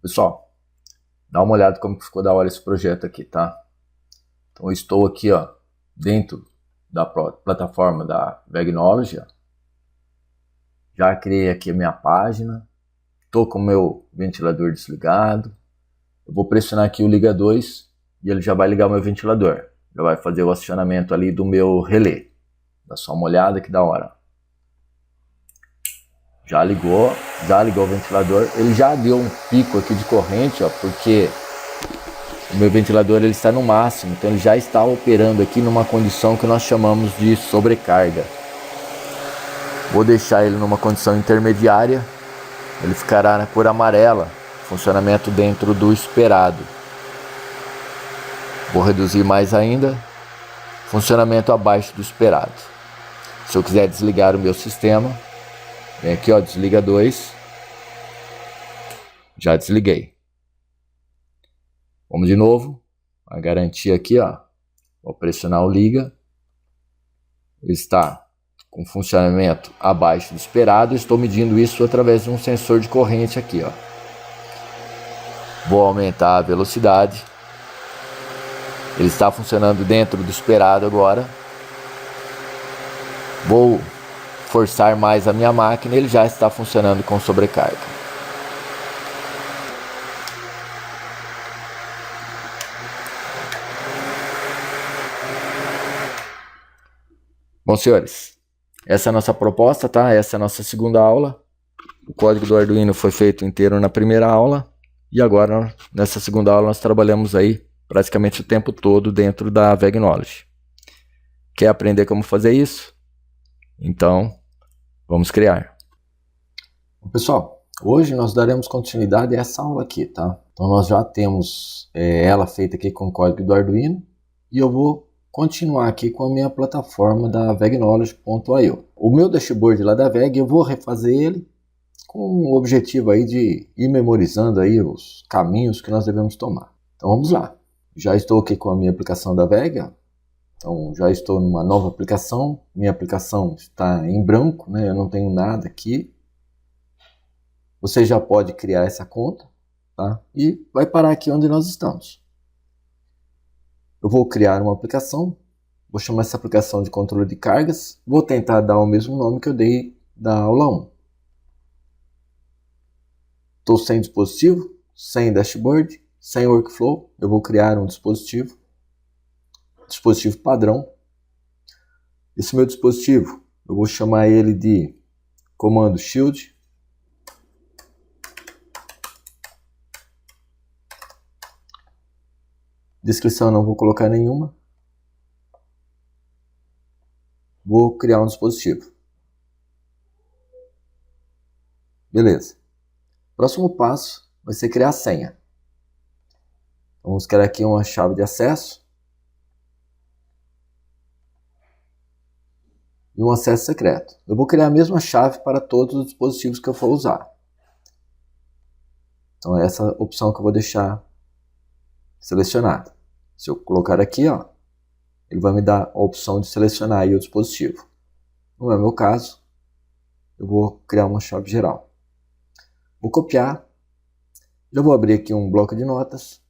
Pessoal, dá uma olhada como ficou da hora esse projeto aqui, tá? Então eu estou aqui, ó, dentro da plataforma da Vegnology, ó. Já criei aqui a minha página, estou com o meu ventilador desligado. Eu vou pressionar aqui o liga 2 e ele já vai ligar o meu ventilador. Já vai fazer o acionamento ali do meu relé. Dá só uma olhada que da hora. Já ligou o ventilador. Ele já deu um pico aqui de corrente, ó, porque o meu ventilador ele está no máximo, então ele já está operando aqui numa condição que nós chamamos de sobrecarga. Vou deixar ele numa condição intermediária, ele ficará na cor amarela, funcionamento dentro do esperado. Vou reduzir mais ainda, funcionamento abaixo do esperado. Se eu quiser desligar o meu sistema, vem aqui, ó, desliga 2, já desliguei. Vamos de novo, a garantia aqui, ó, vou pressionar o liga, ele está com funcionamento abaixo do esperado. Estou medindo isso através de um sensor de corrente aqui, ó. Vou aumentar a velocidade. Ele está funcionando dentro do esperado agora. Vou forçar mais a minha máquina, ele já está funcionando com sobrecarga. Bom, senhores, essa é a nossa proposta, tá? Essa é a nossa segunda aula. O código do Arduino foi feito inteiro na primeira aula. E agora, nessa segunda aula, nós trabalhamos aí praticamente o tempo todo dentro da Vegnology. Quer aprender como fazer isso? Então, vamos criar. Pessoal, hoje nós daremos continuidade a essa aula aqui, tá? Então nós já temos ela feita aqui com o código do Arduino. E eu vou continuar aqui com a minha plataforma da Vegnology.io. O meu dashboard lá da Veg, eu vou refazer ele com o objetivo aí de ir memorizando aí os caminhos que nós devemos tomar. Então vamos lá. Já estou aqui com a minha aplicação da Veg. Então já estou numa nova aplicação. Minha aplicação está em branco, né? Eu não tenho nada aqui. Você já pode criar essa conta, tá? E vai parar aqui onde nós estamos. Eu vou criar uma aplicação, vou chamar essa aplicação de controle de cargas, vou tentar dar o mesmo nome que eu dei da aula 1. Estou sem dispositivo, sem dashboard, sem workflow, eu vou criar um dispositivo padrão. Esse meu dispositivo, eu vou chamar ele de comando shield. Descrição não vou colocar nenhuma. Vou criar um dispositivo. Beleza. Próximo passo vai ser criar a senha. Vamos criar aqui uma chave de acesso. E um acesso secreto. Eu vou criar a mesma chave para todos os dispositivos que eu for usar. Então é essa opção que eu vou deixar selecionada. Se eu colocar aqui, ó, ele vai me dar a opção de selecionar aí o dispositivo. Não é o meu caso, eu vou criar uma chave geral. Vou copiar, já vou abrir aqui um bloco de notas.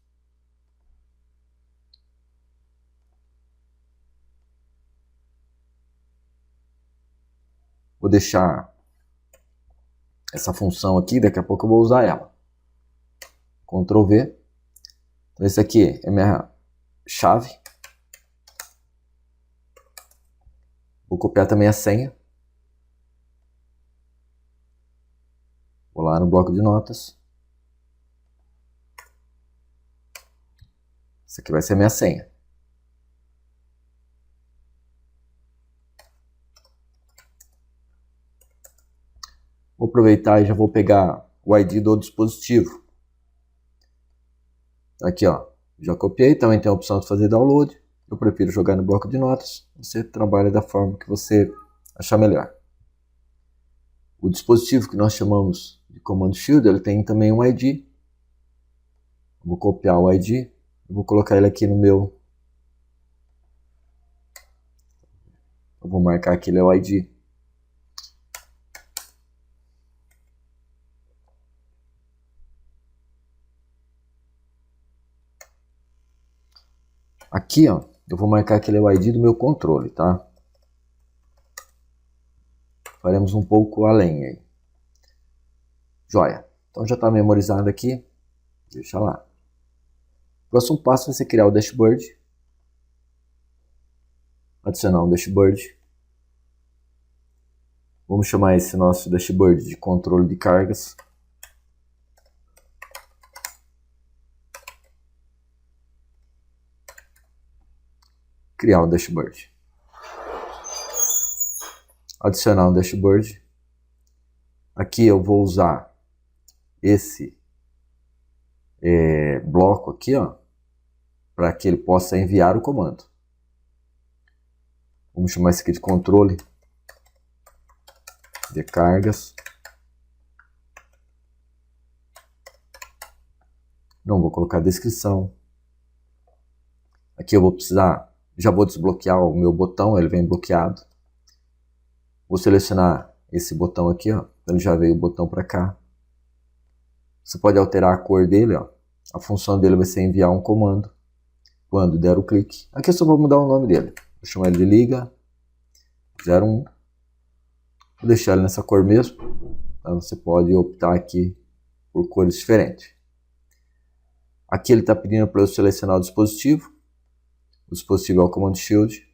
Vou deixar essa função aqui, daqui a pouco eu vou usar ela. Ctrl V. Então esse aqui é minha chave. Vou copiar também a senha. Vou lá no bloco de notas. Essa aqui vai ser a minha senha. Vou aproveitar e já vou pegar o ID do dispositivo. Aqui, ó, já copiei, também tem a opção de fazer download. Eu prefiro jogar no bloco de notas. Você trabalha da forma que você achar melhor. O dispositivo que nós chamamos de comando shield, ele tem também um ID. Vou copiar o ID. Vou colocar ele aqui no meu. Eu vou marcar que ele é o ID. Aqui, ó, eu vou marcar que ele é o ID do meu controle, tá? Faremos um pouco além aí. Joia. Então já está memorizado aqui. Deixa lá. Próximo passo vai ser criar o dashboard. Adicionar um dashboard. Vamos chamar esse nosso dashboard de controle de cargas. Criar um dashboard. Adicionar um dashboard. Aqui eu vou usar esse bloco aqui, ó, para que ele possa enviar o comando. Vamos chamar isso aqui de controle de cargas. Não vou colocar descrição. Aqui eu vou precisar, já vou desbloquear o meu botão, ele vem bloqueado. Vou selecionar esse botão aqui, ó, ele já veio o botão para cá. Você pode alterar a cor dele, ó. A função dele vai ser enviar um comando quando der o clique. Aqui eu só vou mudar o nome dele. Vou chamar ele de liga 01. Vou deixar ele nessa cor mesmo. Então você pode optar aqui por cores diferentes. Aqui ele está pedindo para eu selecionar o dispositivo. O dispositivo é o Command Shield.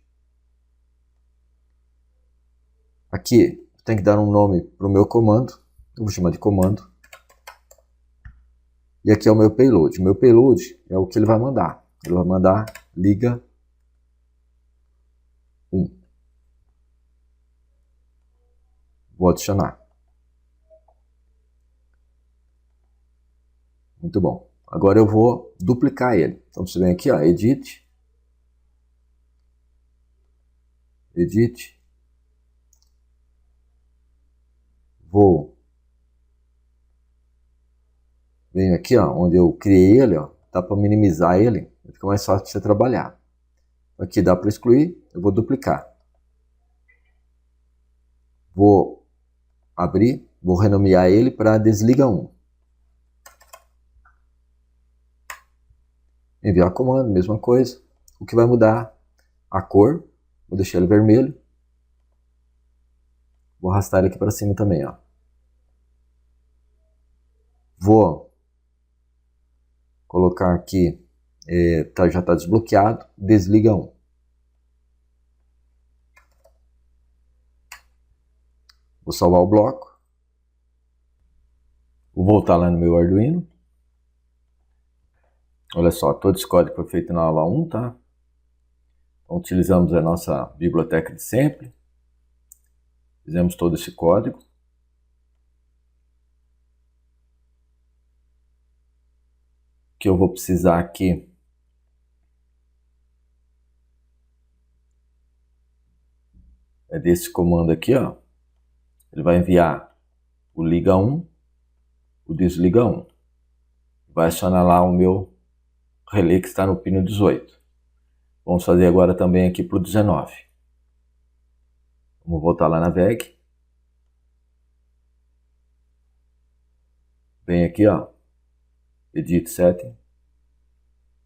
Aqui tem que dar um nome para o meu comando. Eu vou chamar de comando. E aqui é o meu payload. O meu payload é o que ele vai mandar. Ele vai mandar liga 1. Vou adicionar. Muito bom. Agora eu vou duplicar ele. Então você vem aqui, ó, edit. Edit. Venho aqui, ó, onde eu criei ele, ó, dá para minimizar ele, fica mais fácil de você trabalhar. Aqui dá para excluir, eu vou duplicar. Vou abrir, vou renomear ele para desliga 1. Enviar comando, mesma coisa. O que vai mudar a cor, vou deixar ele vermelho. Vou arrastar ele aqui para cima também, ó. Vou colocar aqui, já está desbloqueado, desliga 1. Vou salvar o bloco. Vou voltar lá no meu Arduino. Olha só, todo esse código foi feito na aula 1, tá? Então, utilizamos a nossa biblioteca de sempre. Fizemos todo esse código. O que eu vou precisar aqui é desse comando aqui, ó. Ele vai enviar o liga 1, o desliga 1. Vai acionar lá o meu relé que está no pino 18. Vamos fazer agora também aqui para o 19. Vamos voltar lá na VEG. Vem aqui, ó. Edit Setting.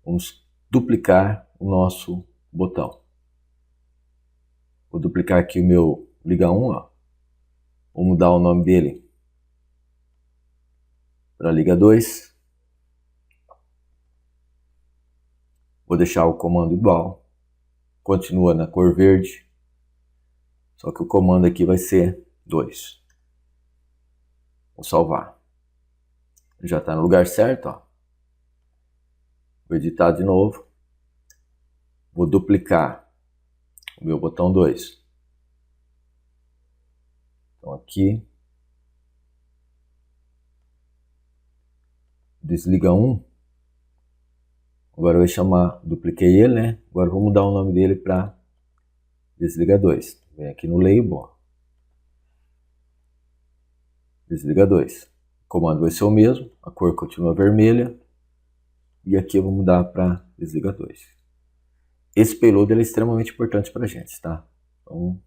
Vamos duplicar o nosso botão. Vou duplicar aqui o meu liga 1, ó. Vou mudar o nome dele para liga 2. Vou deixar o comando igual. Continua na cor verde. Só que o comando aqui vai ser 2. Vou salvar. Já está no lugar certo, ó. Vou editar de novo. Vou duplicar o meu botão 2. Então aqui. Desliga 1. Agora eu vou chamar, dupliquei ele, né? Agora eu vou mudar o nome dele para desliga 2. Vem aqui no label. Desliga 2. O comando vai ser o mesmo, a cor continua vermelha. E aqui eu vou mudar para desliga 2. Esse payload ele é extremamente importante para a gente, tá? Então,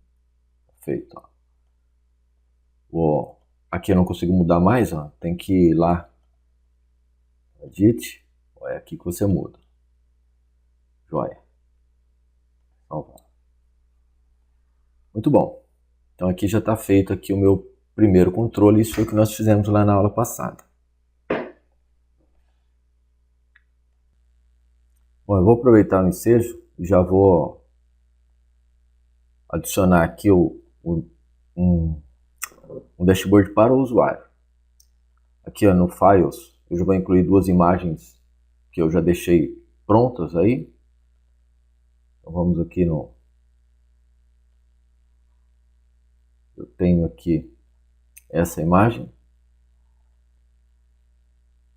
feito, ó. Aqui eu não consigo mudar mais, ó. Tem que ir lá. Edit. É aqui que você muda. Joia. Salvar. Muito bom. Então aqui já está feito aqui o meu primeiro controle. Isso foi o que nós fizemos lá na aula passada. Bom, eu vou aproveitar o ensejo e já vou adicionar aqui um dashboard para o usuário. Aqui ó, no Files eu já vou incluir duas imagens que eu já deixei prontas aí. Então vamos aqui no... Eu tenho aqui essa imagem.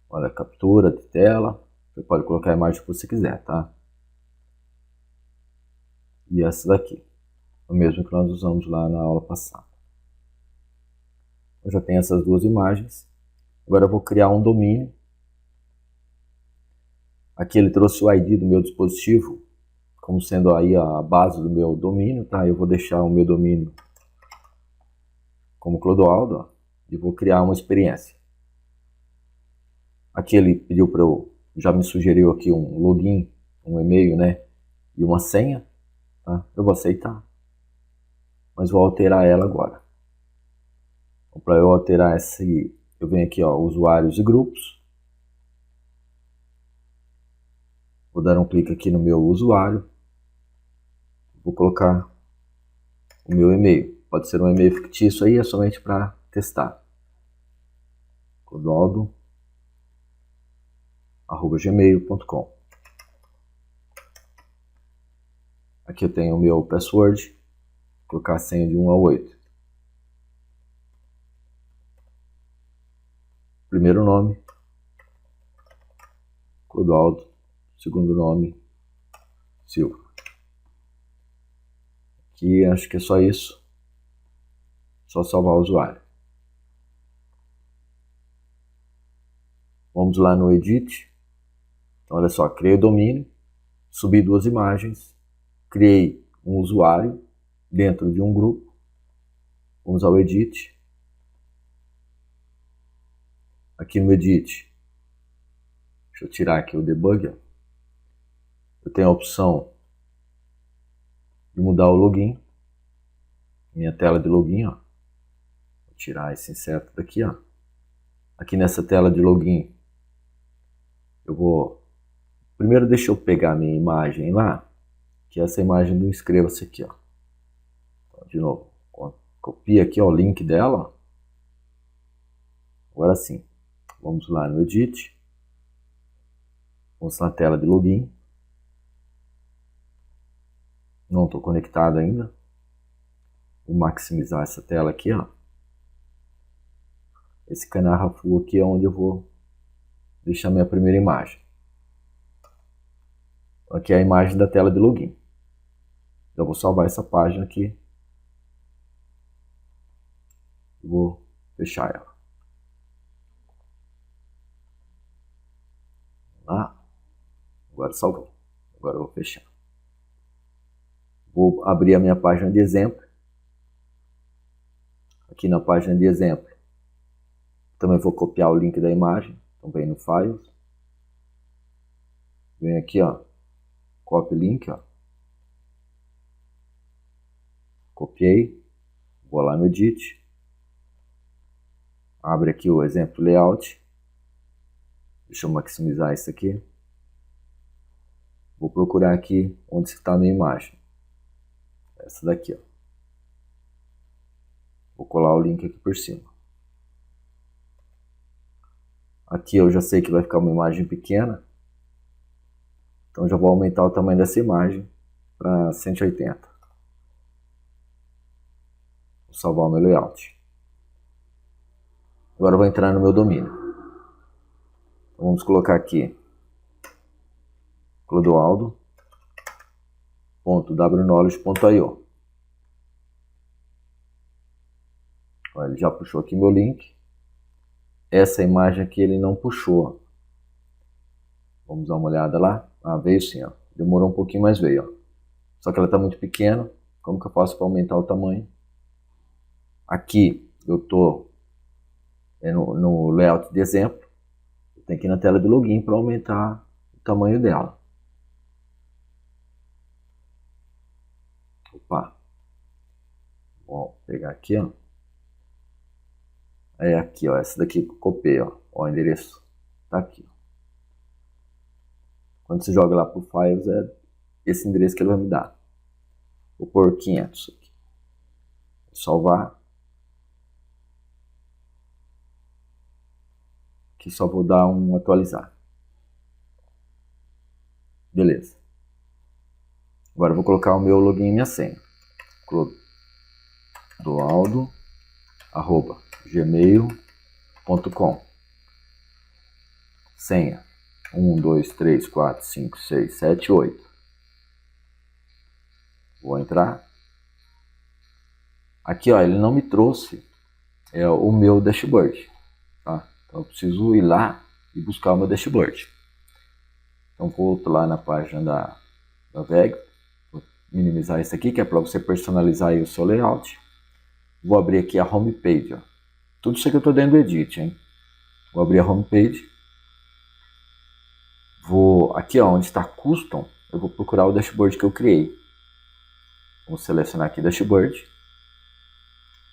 Olha, captura de tela. Você pode colocar a imagem que você quiser, tá? E essa daqui. O mesmo que nós usamos lá na aula passada. Eu já tenho essas duas imagens. Agora eu vou criar um domínio. Aqui ele trouxe o ID do meu dispositivo, como sendo aí a base do meu domínio, tá? Eu vou deixar o meu domínio como Clodoaldo, ó, e vou criar uma experiência. Aqui ele pediu para eu, já me sugeriu aqui um login, um e-mail, né? E uma senha, tá? Eu vou aceitar, mas vou alterar ela agora. Então, para eu alterar esse, eu venho aqui, ó, usuários e grupos. Vou dar um clique aqui no meu usuário. Vou colocar o meu e-mail. Pode ser um e-mail fictício aí, é somente para testar. clodoaldo@gmail.com. Aqui eu tenho o meu password. Vou colocar a senha de 1 a 8. Primeiro nome, Clodoaldo. Segundo nome, Silva. Aqui acho que é só isso. Só salvar o usuário. Vamos lá no Edit. Então, olha só, criei o domínio, subi duas imagens, criei um usuário dentro de um grupo. Vamos ao Edit. Aqui no Edit, deixa eu tirar aqui o debug. Ó. Eu tenho a opção de mudar o login. Minha tela de login, ó. Vou tirar esse inseto daqui, ó. Aqui nessa tela de login, eu vou... Primeiro deixa eu pegar a minha imagem lá, que é essa imagem do inscreva-se aqui, ó. Então, de novo, copia aqui ó, o link dela, ó. Agora sim, vamos lá no Edit. Vamos na tela de login. Não estou conectado ainda. Vou maximizar essa tela aqui, ó. Esse canal full aqui é onde eu vou deixar minha primeira imagem. Aqui é a imagem da tela de login. Eu vou salvar essa página aqui. Vou fechar ela. Lá. Agora salvou. Agora eu vou fechar. Vou abrir a minha página de exemplo. Aqui na página de exemplo. Também vou copiar o link da imagem. Então vem no Files. Vem aqui, ó. Copy link, ó. Copiei. Vou lá no Edit. Abre aqui o exemplo layout. Deixa eu maximizar isso aqui. Vou procurar aqui onde está a minha imagem. Essa daqui, ó. Vou colar o link aqui por cima. Aqui eu já sei que vai ficar uma imagem pequena. Então já vou aumentar o tamanho dessa imagem para 180. Vou salvar o meu layout. Agora eu vou entrar no meu domínio. Então vamos colocar aqui clodoaldo.wknowledge.io. Ele já puxou aqui meu link. Essa imagem aqui ele não puxou. Vamos dar uma olhada lá. Ah, veio sim, ó. Demorou um pouquinho, mas veio, ó. Só que ela está muito pequena. Como que eu faço para aumentar o tamanho? Aqui eu estou no layout de exemplo. Eu tenho que ir na tela de login para aumentar o tamanho dela. Vou pegar aqui, ó. É aqui, ó, essa daqui que eu copiei, ó. Ó, o endereço tá aqui, ó. Quando você joga lá pro Files, é esse endereço que ele vai me dar. Vou pôr 500 aqui. Vou salvar. Aqui só vou dar um atualizar. Beleza. Agora eu vou colocar o meu login e minha senha. clodoaldo@gmail.com. Senha 1, 2, 3, 4, 5, 6, 7, 8. Vou entrar. Aqui, ó, ele não me trouxe o meu dashboard, tá? Então eu preciso ir lá e buscar o meu dashboard. Então volto lá na página da VEG. Vou minimizar isso aqui, que é para você personalizar aí o seu layout. Vou abrir aqui a homepage, ó. Tudo isso aqui eu estou dentro do Edit, hein? Vou abrir a homepage. Vou aqui, ó, onde está Custom, eu vou procurar o dashboard que eu criei. Vou selecionar aqui Dashboard.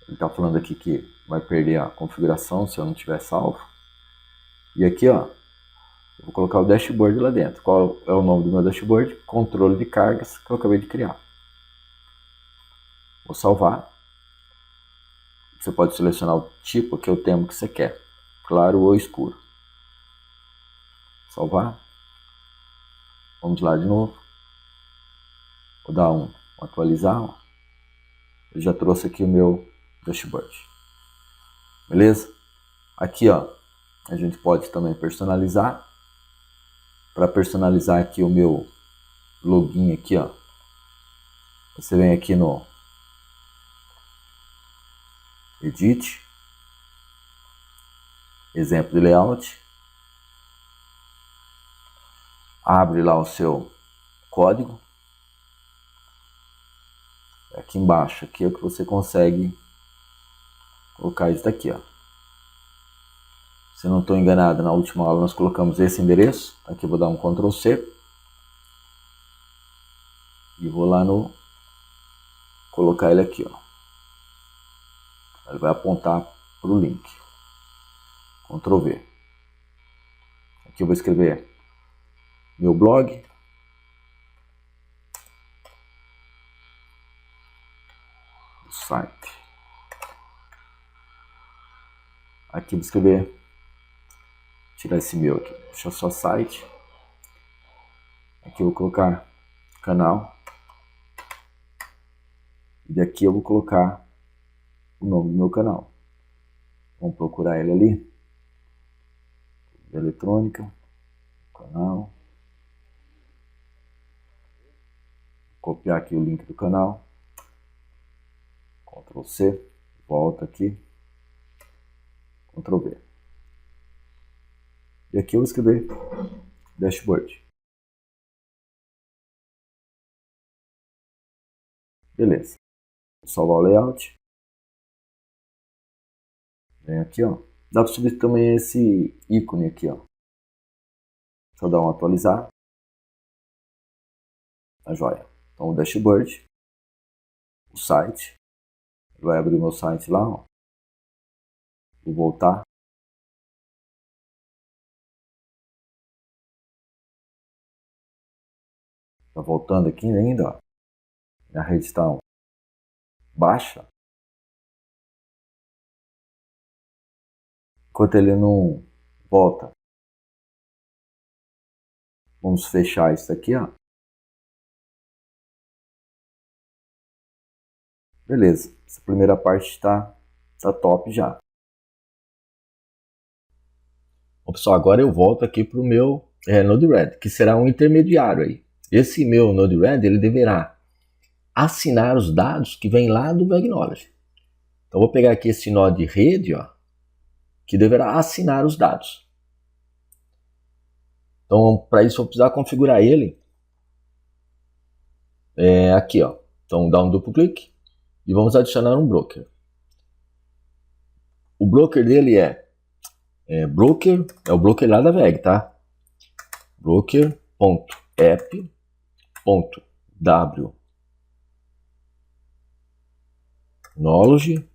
Ele está falando aqui que vai perder a configuração se eu não tiver salvo. E aqui, ó, eu vou colocar o dashboard lá dentro. Qual é o nome do meu dashboard? Controle de cargas, que eu acabei de criar. Vou salvar. Você pode selecionar o tipo, que é o tema que você quer, claro ou escuro. Salvar. Vamos lá de novo. Vou dar um atualizar. Ó. Eu já trouxe aqui o meu dashboard. Beleza? Aqui, ó, a gente pode também personalizar. Para personalizar aqui o meu login aqui, ó. Você vem aqui no Edit, exemplo de layout, abre lá o seu código. Aqui embaixo, aqui é o que você consegue colocar isso daqui, ó. Se não estou enganado, na última aula nós colocamos esse endereço. Aqui eu vou dar um Ctrl C e vou lá no colocar ele aqui, ó. Ele vai apontar para o link. Ctrl V. Aqui eu vou escrever meu blog. O site. Aqui eu vou escrever, tirar esse meu aqui, deixa só site. Aqui eu vou colocar canal. E daqui eu vou colocar o nome do meu canal. Vamos procurar ele ali. Eletrônica, canal. Copiar aqui o link do canal. Ctrl C, volta aqui. Ctrl V. E aqui eu vou escrever dashboard. Beleza. Vou salvar o layout. Vem aqui, ó. Dá para subir também esse ícone aqui, ó. Deixa eu dar um atualizar. Tá joia. Então o dashboard, o site, vai abrir meu site lá, ó. Vou voltar. Tá voltando aqui ainda, ó. Minha rede está baixa. Enquanto ele não volta, vamos fechar isso aqui, ó. Beleza, essa primeira parte está top já. Bom, pessoal, agora eu volto aqui para o meu Node-RED, que será um intermediário aí. Esse meu Node-RED, ele deverá assinar os dados que vêm lá do VegKnowledge. Então, eu vou pegar aqui esse nó de rede, ó, que deverá assinar os dados. Então, para isso, eu vou precisar configurar ele aqui, ó. Então, dá um duplo clique e vamos adicionar um broker. O broker dele broker, é o broker lá da VEG, tá? Broker.app.w knowledge.io.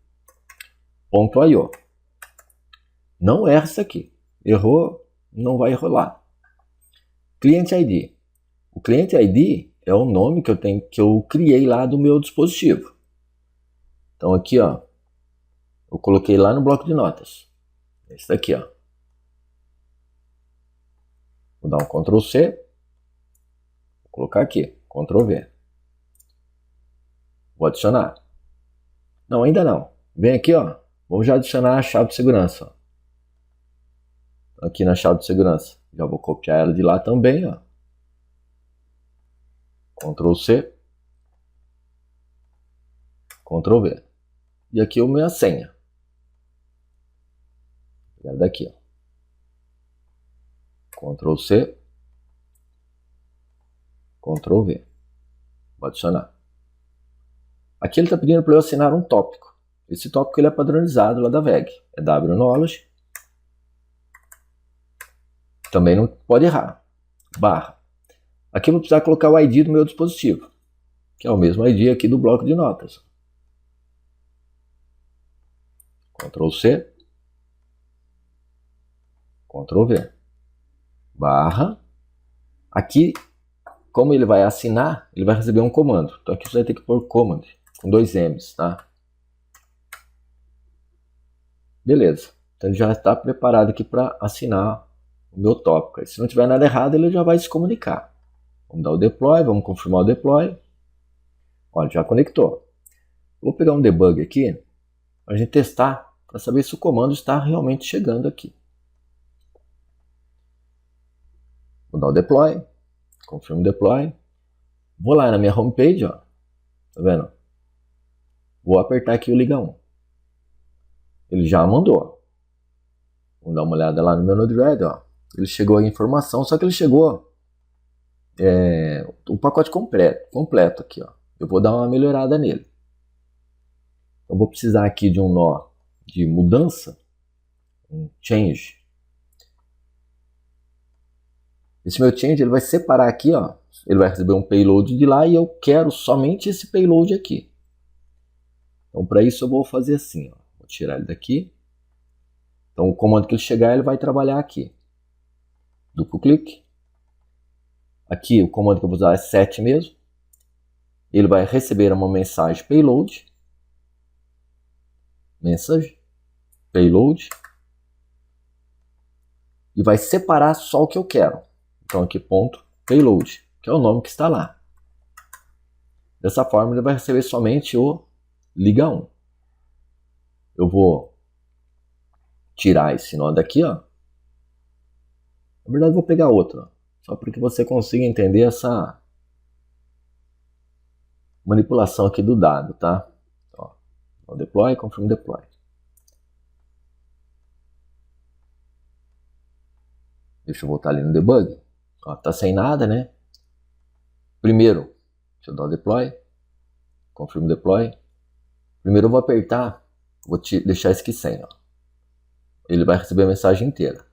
Não erra isso aqui. Errou, não vai rolar. Client ID. O Client ID é o nome que eu criei lá do meu dispositivo. Então aqui, ó, eu coloquei lá no bloco de notas. Esse daqui, ó. Vou dar um Ctrl C. Vou colocar aqui, Ctrl V. Vou adicionar. Não, ainda não. Vem aqui, ó. Vamos já adicionar a chave de segurança, ó. Aqui na chave de segurança. Já vou copiar ela de lá também, ó. Ctrl C. Ctrl V. E aqui a minha senha. É daqui, ó. Ctrl C. Ctrl V. Vou adicionar. Aqui ele está pedindo para eu assinar um tópico. Esse tópico ele é padronizado lá da VEG. É wknowledge. Também não pode errar. Barra. Aqui eu vou precisar colocar o ID do meu dispositivo, que é o mesmo ID aqui do bloco de notas. Ctrl C. Ctrl V. Barra. Aqui, como ele vai assinar, ele vai receber um comando. Então aqui você vai ter que pôr command, com 2 M's, tá? Beleza. Então ele já está preparado aqui para assinar o meu tópico. Se não tiver nada errado, ele já vai se comunicar. Vamos dar o deploy, vamos confirmar o deploy. Olha, já conectou. Vou pegar um debug aqui, para a gente testar, para saber se o comando está realmente chegando aqui. Vou dar o deploy, confirmo o deploy. Vou lá na minha homepage, ó. Tá vendo? Vou apertar aqui o liga 1. Ele já mandou. Vamos dar uma olhada lá no meu Node-RED, ó. Ele chegou a informação, só que ele chegou o pacote completo aqui, ó. Eu vou dar uma melhorada nele. Eu vou precisar aqui de um nó de mudança, um change. Esse meu change ele vai separar aqui, ó. Ele vai receber um payload de lá e eu quero somente esse payload aqui. Então para isso eu vou fazer assim, ó. Vou tirar ele daqui. Então o comando que ele chegar ele vai trabalhar aqui. Duplo clique. Aqui o comando que eu vou usar é set mesmo. Ele vai receber uma mensagem payload. Mensagem. Payload. E vai separar só o que eu quero. Então aqui ponto payload, que é o nome que está lá. Dessa forma ele vai receber somente o liga 1. Eu vou tirar esse nó daqui, ó. Na verdade eu vou pegar outro, ó, só para que você consiga entender essa manipulação aqui do dado, tá? Ó, deploy, confirm deploy. Deixa eu voltar ali no debug. Ó, tá sem nada, né? Primeiro, deixa eu dar o deploy. Confirm deploy. Primeiro eu vou apertar, vou deixar esse aqui sem, ó. Ele vai receber a mensagem inteira.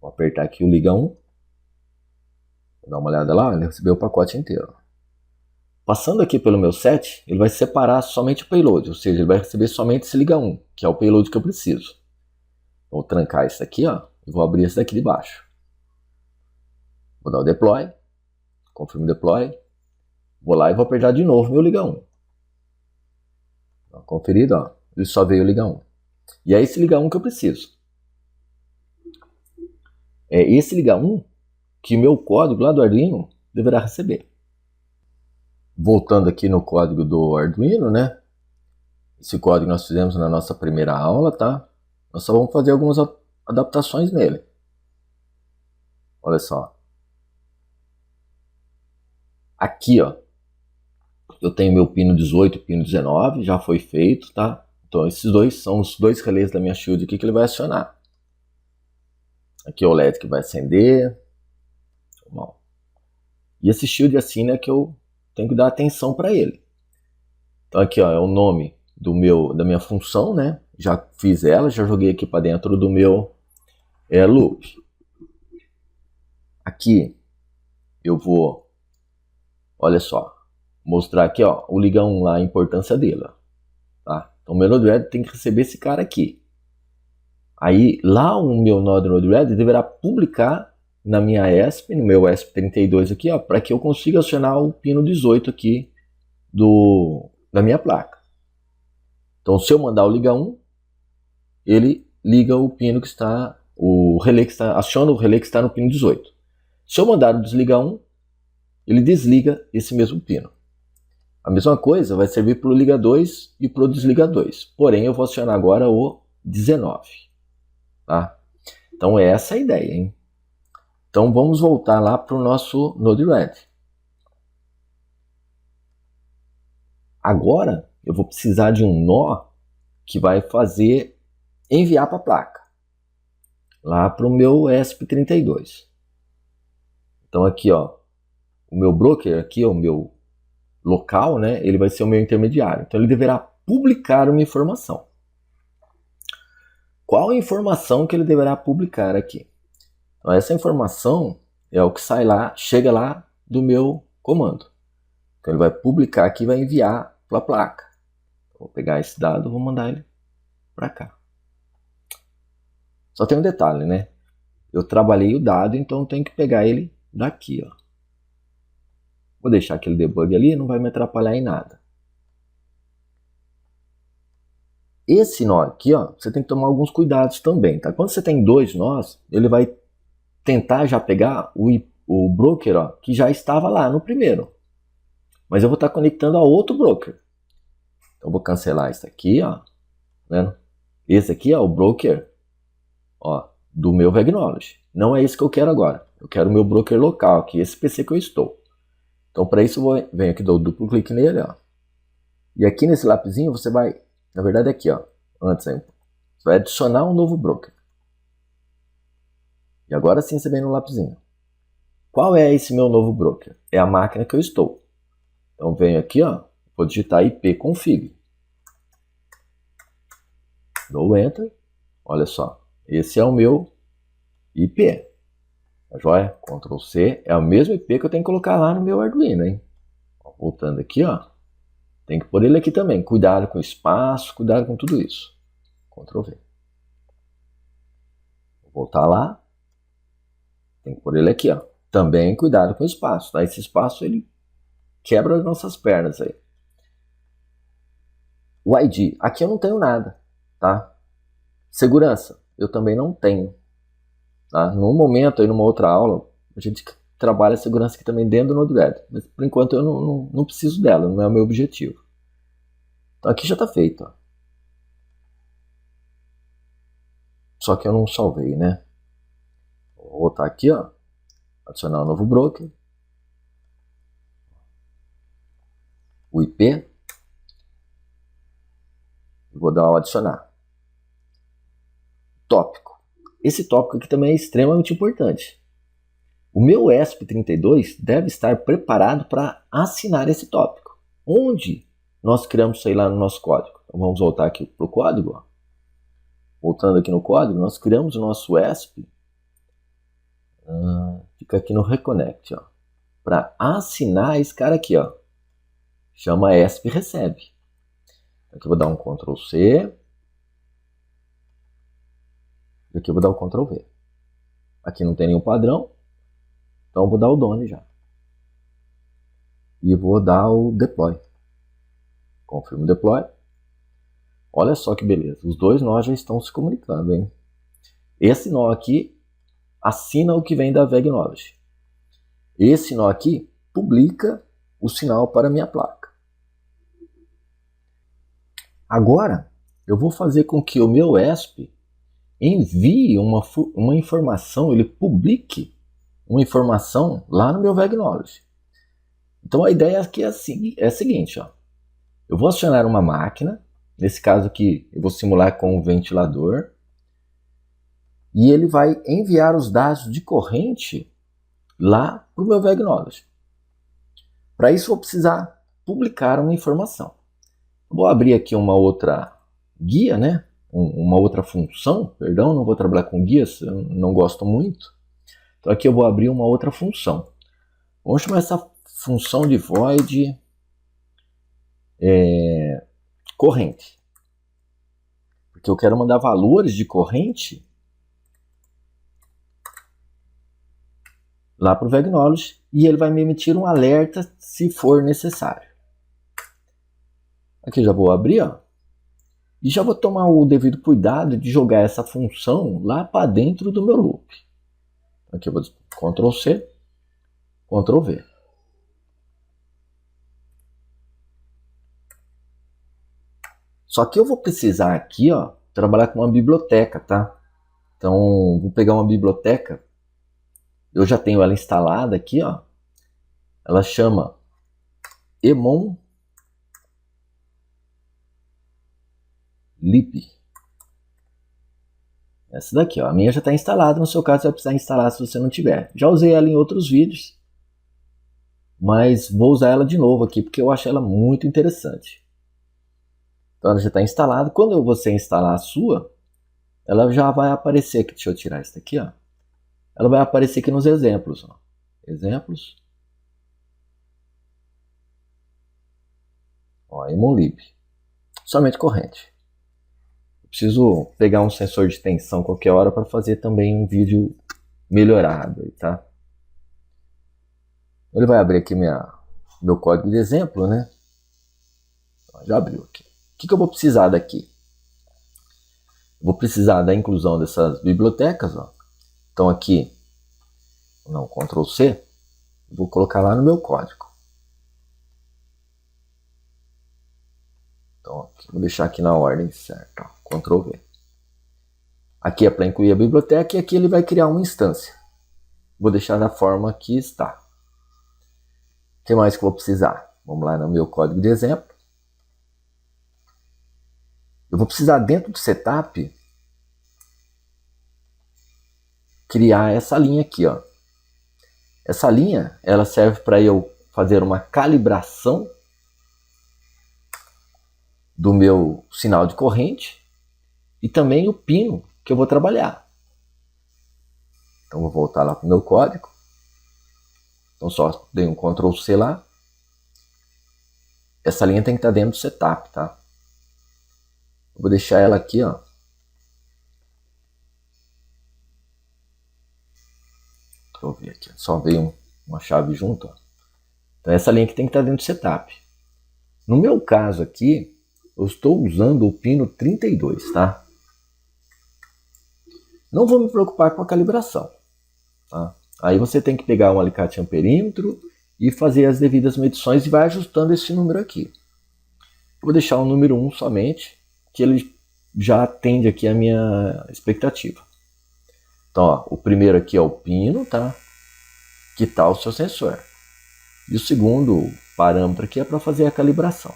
Vou apertar aqui o liga 1. Vou dar uma olhada lá, ele recebeu o pacote inteiro. Passando aqui pelo meu set, ele vai separar somente o payload, ou seja, ele vai receber somente esse liga 1, que é o payload que eu preciso. Vou trancar isso aqui, ó, e vou abrir esse daqui de baixo. Vou dar o deploy, confirmo deploy, vou lá e vou apertar de novo meu liga 1. Conferido, ó, ele só veio o liga 1. E é esse liga 1 que eu preciso. É esse liga 1 que meu código lá do Arduino deverá receber. Voltando aqui no código do Arduino, né? Esse código nós fizemos na nossa primeira aula, tá? Nós só vamos fazer algumas adaptações nele. Olha só. Aqui, ó. Eu tenho meu pino 18 e pino 19, já foi feito, tá? Então esses dois são os dois relés da minha shield aqui que ele vai acionar. Aqui é o LED que vai acender. Bom. E esse shield assim é que eu tenho que dar atenção para ele. Então aqui, ó, é o nome da minha função, né? Já fiz ela, já joguei aqui para dentro do meu loop. Aqui eu vou, olha só, mostrar aqui, ó, o liga 1 lá, a importância dele. Ó. Então o meu Node-RED tem que receber esse cara aqui. Aí lá o meu Node-RED deverá publicar na minha ESP, no meu ESP32 aqui, para que eu consiga acionar o pino 18 aqui da minha placa. Então se eu mandar o liga 1, ele liga o pino que está, o relé que está, aciona o relé que está no pino 18. Se eu mandar o desliga 1, ele desliga esse mesmo pino. A mesma coisa vai servir para o liga 2 e para o desliga 2. Porém, eu vou acionar agora o 19. Tá? Então, é essa a ideia. Hein? Então, vamos voltar lá para o nosso Node-RED. Agora, eu vou precisar de um nó que vai fazer enviar para a placa. Lá para o meu ESP32. Então, aqui, ó, o meu broker, aqui, o meu local, né, ele vai ser o meu intermediário. Então ele deverá publicar uma informação. Qual a informação que ele deverá publicar aqui? Então essa informação é o que sai lá, chega lá do meu comando. Então ele vai publicar aqui e vai enviar para a placa. Vou pegar esse dado e vou mandar ele para cá. Só tem um detalhe, né? Eu trabalhei o dado, então tenho que pegar ele daqui, ó. Vou deixar aquele debug ali, não vai me atrapalhar em nada. Esse nó aqui, ó, você tem que tomar alguns cuidados também, tá? Quando você tem dois nós, ele vai tentar já pegar o broker, ó, que já estava lá no primeiro. Mas eu vou estar conectando a outro broker. Então eu vou cancelar isso aqui, ó. Tá vendo? Esse aqui é o broker, ó, do meu Vegnology. Não é esse que eu quero agora. Eu quero o meu broker local aqui, esse PC que eu estou. Então, para isso, eu venho aqui, dou duplo clique nele, ó. E aqui nesse lapisinho, você vai, na verdade aqui, ó, antes aí, você vai adicionar um novo broker. E agora sim você vem no lapisinho. Qual é esse meu novo broker? É a máquina que eu estou. Então, venho aqui, ó, vou digitar ipconfig. Dou Enter. Olha só, esse é o meu IP. Tá joia? Ctrl C, é o mesmo IP que eu tenho que colocar lá no meu Arduino, hein? Voltando aqui, ó. Tem que pôr ele aqui também. Cuidado com o espaço, cuidado com tudo isso. Ctrl V. Vou voltar lá. Tem que pôr ele aqui, ó. Também cuidado com o espaço, tá? Esse espaço, ele quebra as nossas pernas aí. O ID, aqui eu não tenho nada, tá? Segurança, eu também não tenho. Tá? No momento, aí numa outra aula, a gente trabalha a segurança aqui também dentro do Node-RED. Mas por enquanto eu não preciso dela, não é o meu objetivo. Então aqui já está feito. Ó. Só que eu não salvei, né? Vou voltar aqui, ó. Adicionar um novo broker. O IP. Vou dar um adicionar. Tópico. Esse tópico aqui também é extremamente importante. O meu ESP32 deve estar preparado para assinar esse tópico. Onde nós criamos isso aí lá no nosso código? Então vamos voltar aqui para o código. Ó. Voltando aqui no código, nós criamos o nosso ESP. Fica aqui no Reconnect. Para assinar esse cara aqui. Ó. Chama ESP recebe. Aqui eu vou dar um Ctrl C. Aqui eu vou dar o Ctrl V. Aqui não tem nenhum padrão. Então eu vou dar o done já. E vou dar o deploy. Confirmo o deploy. Olha só que beleza. Os dois nós já estão se comunicando, hein? Esse nó aqui assina o que vem da Vegnology. Esse nó aqui publica o sinal para a minha placa. Agora, eu vou fazer com que o meu ESP envie uma informação, ele publique uma informação lá no meu Vegnology. Então a ideia aqui é a seguinte, ó. Eu vou acionar uma máquina, nesse caso aqui eu vou simular com um ventilador, e ele vai enviar os dados de corrente lá para o meu Vegnology. Para isso eu vou precisar publicar uma informação. Vou abrir aqui uma outra guia, né? Uma outra função, perdão, não vou trabalhar com guias, eu não gosto muito. Então aqui eu vou abrir uma outra função. Vamos chamar essa função de void corrente. Porque eu quero mandar valores de corrente lá para o VegKnowledge e ele vai me emitir um alerta se for necessário. Aqui já vou abrir, ó, e já vou tomar o devido cuidado de jogar essa função lá para dentro do meu loop. Aqui eu vou Ctrl C, Ctrl V. Só que eu vou precisar aqui, ó, trabalhar com uma biblioteca, tá? Então, vou pegar uma biblioteca. Eu já tenho ela instalada aqui, ó. Ela chama emon lib. Essa daqui, ó. A minha já está instalada. No seu caso, você vai precisar instalar se você não tiver. Já usei ela em outros vídeos, mas vou usar ela de novo aqui porque eu acho ela muito interessante. Então, ela já está instalada. Quando você instalar a sua, ela já vai aparecer aqui. Deixa eu tirar isso daqui, ó. Ela vai aparecer aqui nos exemplos, ó. Exemplos. Ó, emon-lib. Somente corrente. Eu preciso pegar um sensor de tensão qualquer hora para fazer também um vídeo melhorado, tá? Ele vai abrir aqui meu código de exemplo, né? Já abriu aqui. O que eu vou precisar daqui? Vou precisar da inclusão dessas bibliotecas, ó. Então aqui, não, Ctrl C, vou colocar lá no meu código. Então aqui, vou deixar aqui na ordem certa, ó, Ctrl V. Aqui é para incluir a biblioteca e aqui ele vai criar uma instância. Vou deixar da forma que está. O que mais que eu vou precisar? Vamos lá no meu código de exemplo. Eu vou precisar dentro do setup criar essa linha aqui, ó. Essa linha, ela serve para eu fazer uma calibração do meu sinal de corrente e também o pino que eu vou trabalhar. Então vou voltar lá para o meu código. Então só dei um Ctrl C lá. Essa linha tem que estar dentro do setup, tá? Eu vou deixar ela aqui, ó. Deixa eu ver aqui. Só veio uma chave junto, ó. Então essa linha aqui tem que estar dentro do setup. No meu caso aqui, eu estou usando o pino 32, tá? Não vou me preocupar com a calibração, tá? Aí você tem que pegar um alicate amperímetro e fazer as devidas medições e vai ajustando esse número aqui. Eu vou deixar o número 1 somente, que ele já atende aqui a minha expectativa. Então, ó, o primeiro aqui é o pino, tá? Que tá o seu sensor. E o segundo parâmetro aqui é para fazer a calibração.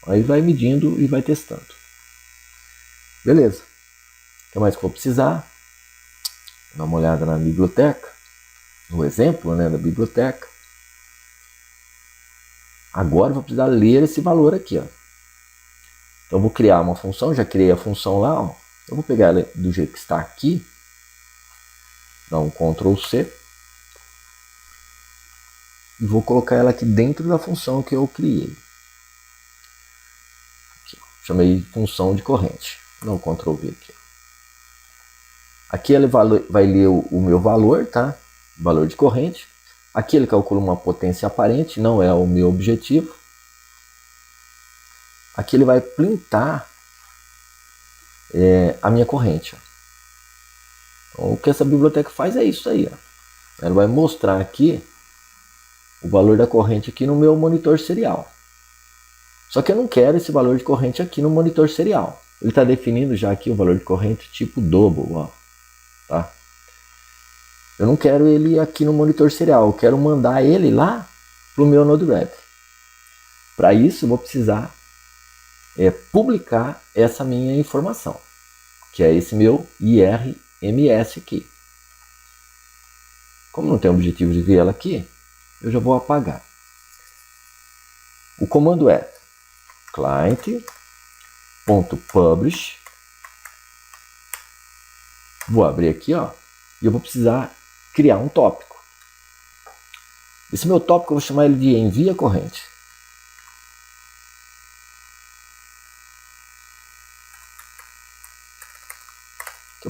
Aí vai medindo e vai testando. Beleza. O que mais que eu vou precisar? Vou dar uma olhada na biblioteca. No exemplo, né, da biblioteca. Agora eu vou precisar ler esse valor aqui, ó. Então eu vou criar uma função, já criei a função lá, ó. Eu vou pegar ela do jeito que está aqui. Dar um Ctrl C. E vou colocar ela aqui dentro da função que eu criei. Aqui, chamei função de corrente. Dá um Ctrl V aqui. Aqui ele vai ler o meu valor, tá? Valor de corrente. Aqui ele calcula uma potência aparente, não é o meu objetivo. Aqui ele vai printar a minha corrente. Ó. Então, o que essa biblioteca faz é isso aí. Ó. Ela vai mostrar aqui o valor da corrente aqui no meu monitor serial. Só que eu não quero esse valor de corrente aqui no monitor serial. Ele está definindo já aqui o valor de corrente tipo double. Ó. Tá? Eu não quero ele aqui no monitor serial. Eu quero mandar ele lá para o meu Node-RED. Para isso eu vou precisar publicar essa minha informação, que é esse meu IRMS aqui. Como não tem objetivo de ver ela aqui, eu já vou apagar. O comando é client.publish. Vou abrir aqui, ó, e eu vou precisar criar um tópico. Esse meu tópico eu vou chamar ele de envia corrente.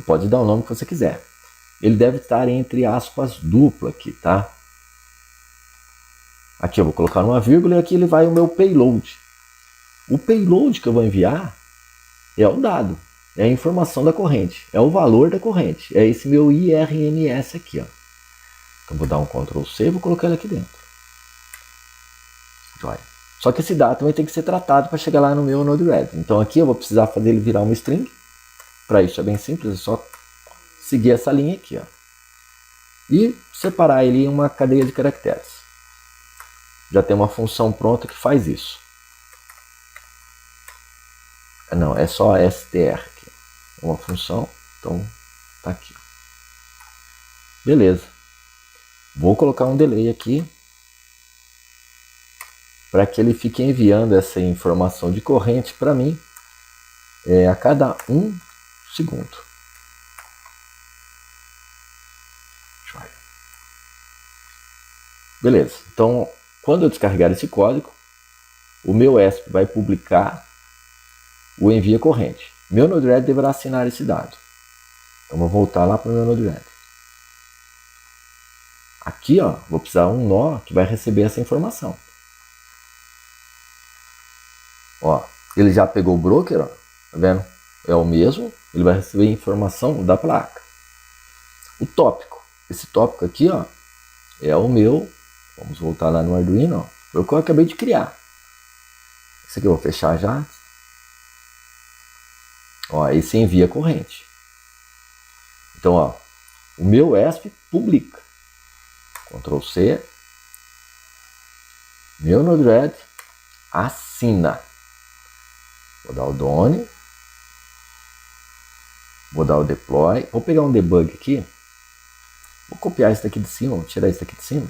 pode dar o nome que você quiser. Ele deve estar entre aspas duplo aqui, tá? Aqui eu vou colocar uma vírgula e aqui ele vai o meu payload. O payload que eu vou enviar é o dado, é a informação da corrente, é o valor da corrente, é esse meu IRMS aqui, ó. Então vou dar um Ctrl C e vou colocar ele aqui dentro. Joia. Só que esse dado também tem que ser tratado para chegar lá no meu Node-RED. Então aqui eu vou precisar fazer ele virar uma string. Para isso é bem simples, é só seguir essa linha aqui, ó. E separar ele em uma cadeia de caracteres. Já tem uma função pronta que faz isso. Não, é só str aqui. É uma função, então tá aqui. Beleza. Vou colocar um delay aqui para que ele fique enviando essa informação de corrente para mim a cada 1 segundo. Beleza. Então, quando eu descarregar esse código, o meu ESP vai publicar o envia corrente. Meu Node-RED deverá assinar esse dado. Então, vou voltar lá para o meu Node-RED. Aqui, ó, vou precisar um nó que vai receber essa informação. Ó, ele já pegou o broker, ó, tá vendo? É o mesmo, ele vai receber a informação da placa. O tópico, esse tópico aqui, ó, é o meu, vamos voltar lá no Arduino, ó, foi o que eu acabei de criar. Esse aqui eu vou fechar já. Ó, esse envia corrente. Então, ó, o meu ESP publica. Ctrl C. Meu Node-RED assina. Vou dar o done. Vou dar o deploy. Vou pegar um debug aqui. Vou copiar isso daqui de cima. Vou tirar isso daqui de cima.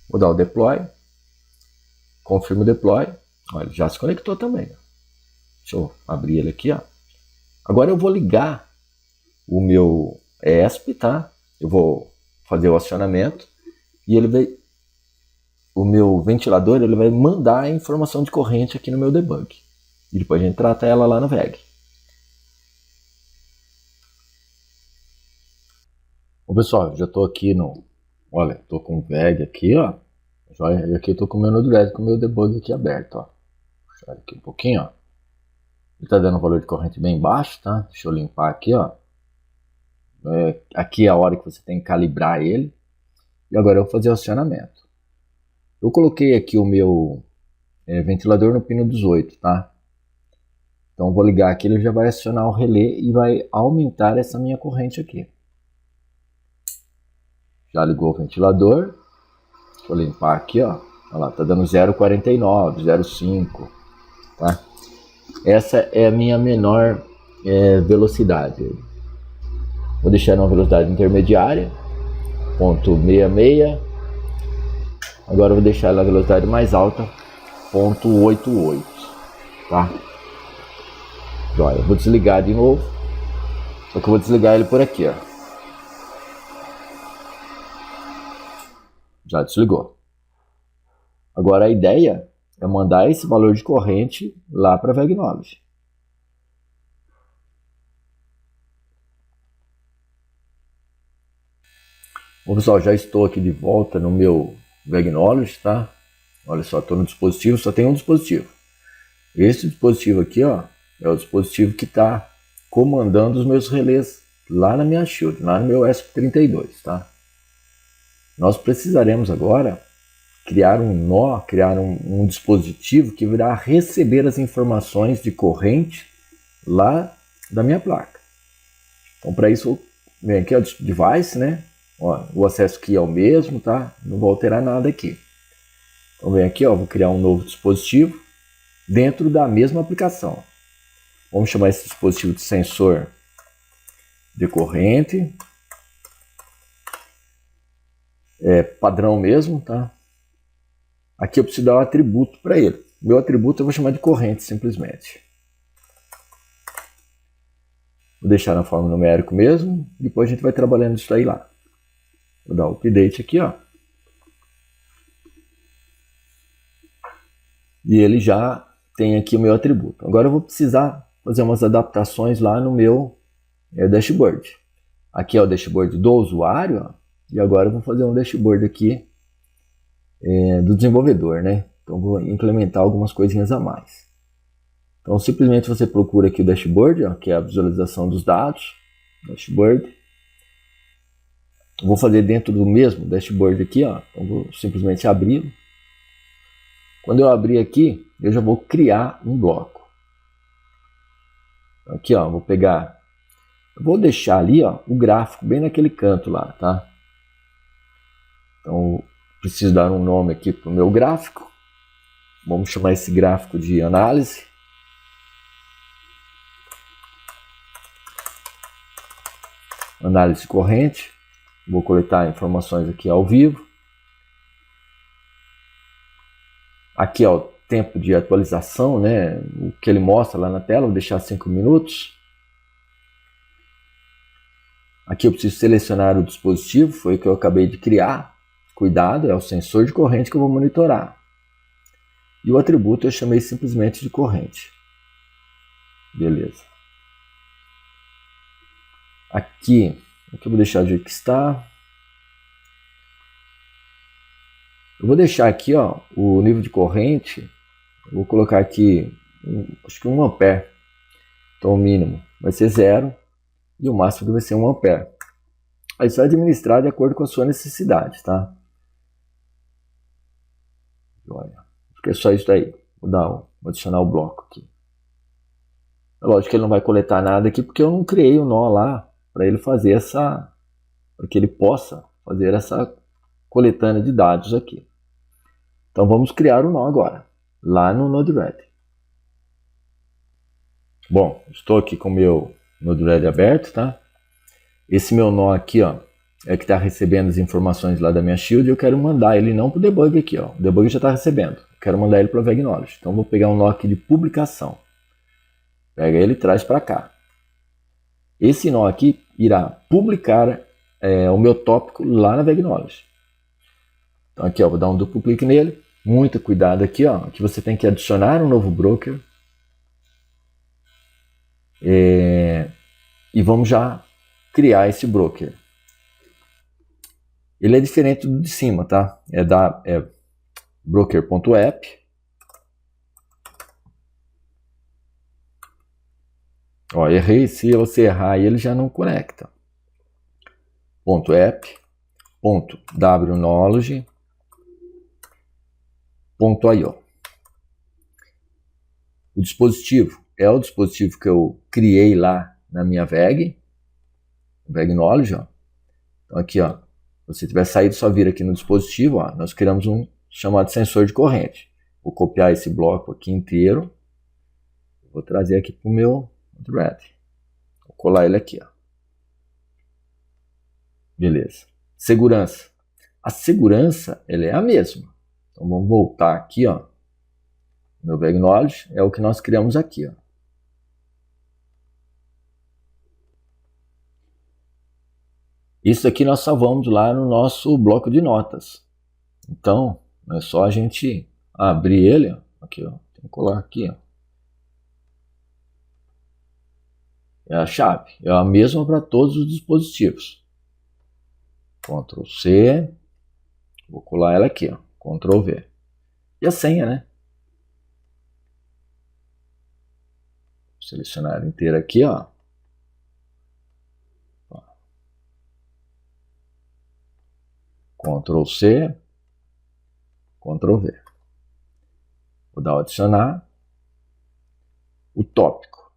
Vou dar o deploy. Confirmo o deploy. Olha, ele já se conectou também. Deixa eu abrir ele aqui, ó. Agora eu vou ligar o meu ESP, tá? Eu vou fazer o acionamento e ele vai, o meu ventilador, ele vai mandar a informação de corrente aqui no meu debug. E depois a gente trata ela lá no VEG. Bom, pessoal, já estou aqui no, olha, estou com o VEG aqui, ó. E aqui eu estou com o meu Node-RED, com o meu debug aqui aberto, ó. Deixa eu aqui um pouquinho, ó. Ele está dando um valor de corrente bem baixo, tá? Deixa eu limpar aqui, ó. Aqui é a hora que você tem que calibrar ele. E agora eu vou fazer o acionamento. Eu coloquei aqui o meu ventilador no pino 18, tá? Então eu vou ligar aqui, ele já vai acionar o relé e vai aumentar essa minha corrente aqui. Já ligou o ventilador. Deixa eu limpar aqui, ó. Olha lá, tá dando 0,49, 0,5, tá? Essa é a minha menor velocidade. Vou deixar numa velocidade intermediária, 0,66. Agora eu vou deixar ela na velocidade mais alta, 0,88, tá? Olha, eu vou desligar de novo. Só que eu vou desligar ele por aqui, ó. Já desligou. Agora a ideia é mandar esse valor de corrente lá para a VEG Knowledge. Bom, pessoal, já estou aqui de volta no meu VEG Knowledge, tá? Olha só, estou no dispositivo, só tem um dispositivo. Esse dispositivo aqui, ó, é o dispositivo que está comandando os meus relés lá na minha shield, lá no meu ESP32, tá? Nós precisaremos agora criar um nó, criar um dispositivo que virá receber as informações de corrente lá da minha placa. Então, para isso, vem aqui, ó, device, né? Ó, o acesso key é o mesmo, tá? Não vou alterar nada aqui. Então, vem aqui, ó, vou criar um novo dispositivo dentro da mesma aplicação. Vamos chamar esse dispositivo de sensor de corrente. É padrão mesmo, tá? Aqui eu preciso dar um atributo para ele. Meu atributo eu vou chamar de corrente simplesmente. Vou deixar na forma numérico mesmo. Depois a gente vai trabalhando isso aí lá. Vou dar o update aqui, ó. E ele já tem aqui o meu atributo. Agora eu vou precisar fazer umas adaptações lá no meu dashboard. Aqui é o dashboard do usuário, ó, e agora eu vou fazer um dashboard aqui do desenvolvedor, né? Então vou implementar algumas coisinhas a mais. Então simplesmente você procura aqui o dashboard, ó, que é a visualização dos dados, dashboard. Vou fazer dentro do mesmo dashboard aqui, ó. Então vou simplesmente abri-lo. Quando eu abrir aqui, eu já vou criar um bloco. Aqui, ó, vou pegar, eu vou deixar ali, ó, o gráfico bem naquele canto lá, tá? Então preciso dar um nome aqui para o meu gráfico. Vamos chamar esse gráfico de análise. Análise corrente. Vou coletar informações aqui ao vivo. Aqui, ó, o tempo de atualização, né? O que ele mostra lá na tela, vou deixar 5 minutos. Aqui eu preciso selecionar o dispositivo, foi o que eu acabei de criar. Cuidado, é o sensor de corrente que eu vou monitorar. E o atributo eu chamei simplesmente de corrente. Beleza. Aqui eu vou deixar do jeito que está. Eu vou deixar aqui, ó, o nível de corrente. Eu vou colocar aqui, acho que 1 ampere. Então o mínimo vai ser 0 e o máximo vai ser 1 ampere. Aí você vai administrar de acordo com a sua necessidade, tá? Olha, acho que é só isso daí. Vou adicionar o bloco aqui. É lógico que ele não vai coletar nada aqui porque eu não criei o nó lá para ele fazer para que ele possa fazer essa coletânea de dados aqui. Então vamos criar o nó agora, lá no Node-RED. Bom, estou aqui com o meu Node-RED aberto, tá? Esse meu nó aqui, ó, é que está recebendo as informações lá da minha shield. Eu quero mandar ele não para o debug aqui, ó. O debug já está recebendo. Eu quero mandar ele para o VegKnowledge. Então vou pegar um nó aqui de publicação. Pega ele e traz para cá. Esse nó aqui irá publicar o meu tópico lá na VegKnowledge. Então aqui, ó, vou dar um duplo clique nele. Muito cuidado aqui, ó, que você tem que adicionar um novo broker. E vamos já criar esse broker. Ele é diferente do de cima, tá? É broker.app. Ó, errei. Se você errar, ele já não conecta. .app, .wknowledge, .io. O dispositivo é o dispositivo que eu criei lá na minha VegKnowledge, ó. Então aqui, ó, se você tiver saído, só vir aqui no dispositivo, ó, nós criamos um chamado sensor de corrente. Vou copiar esse bloco aqui inteiro. Vou trazer aqui para o meu thread. Vou colar ele aqui, ó. Beleza. Segurança. A segurança, ela é a mesma. Então vamos voltar aqui, ó. Meu VegKnowledge é o que nós criamos aqui, ó. Isso aqui nós salvamos lá no nosso bloco de notas. Então, é só a gente abrir ele, ó. Aqui, ó. Tem que colar aqui, ó. É a chave. É a mesma para todos os dispositivos. Ctrl C. Vou colar ela aqui, ó. Ctrl V. E a senha, né? Vou selecionar ela inteira aqui, ó. Ctrl C. Ctrl V. Vou dar o adicionar. O tópico.